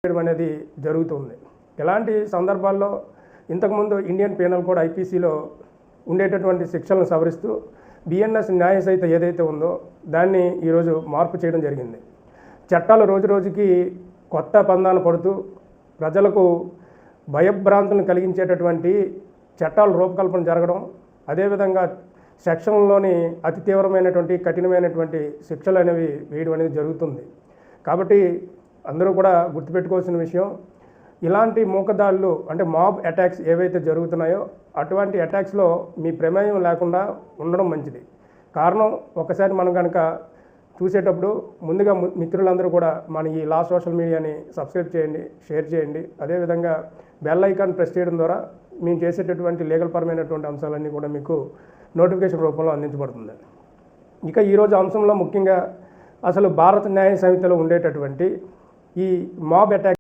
చేయడం అనేది జరుగుతుంది. ఇలాంటి సందర్భాల్లో ఇంతకుముందు ఇండియన్ పీనల్ కోడ్ ఐపీసీలో ఉండేటటువంటి శిక్షలను సవరిస్తూ బిఎన్ఎస్ న్యాయ సంహిత ఏదైతే ఉందో దాన్ని ఈరోజు మార్పు చేయడం జరిగింది. చట్టాలు రోజురోజుకి కొత్త పందాన పడుతూ ప్రజలకు భయభ్రాంతులను కలిగించేటటువంటి చట్టాల రూపకల్పన జరగడం, అదేవిధంగా సెక్షన్లోని అతి తీవ్రమైనటువంటి కఠినమైనటువంటి శిక్షలు అనేవి వేయడం అనేది జరుగుతుంది. కాబట్టి అందరూ కూడా గుర్తుపెట్టుకోవాల్సిన విషయం, ఇలాంటి మూకదాడులు అంటే మాబ్ అటాక్స్ ఏవైతే జరుగుతున్నాయో అటువంటి అటాక్స్లో మీ ప్రమేయం లేకుండా ఉండడం మంచిది. కారణం, ఒకసారి మనం కనుక చూసేటప్పుడు ముందుగా మిత్రులందరూ కూడా మన ఈ లా సోషల్ మీడియాని సబ్స్క్రైబ్ చేయండి, షేర్ చేయండి. అదేవిధంగా బెల్ ఐకాన్ ప్రెస్ చేయడం ద్వారా మేము చేసేటటువంటి లీగల్ పరమైనటువంటి అంశాలన్నీ కూడా మీకు నోటిఫికేషన్ రూపంలో అందించబడుతుంది. ఇక ఈరోజు అంశంలో ముఖ్యంగా అసలు భారత న్యాయ సంహితలో ఉండేటటువంటి ఈ మాబ్ అటాక్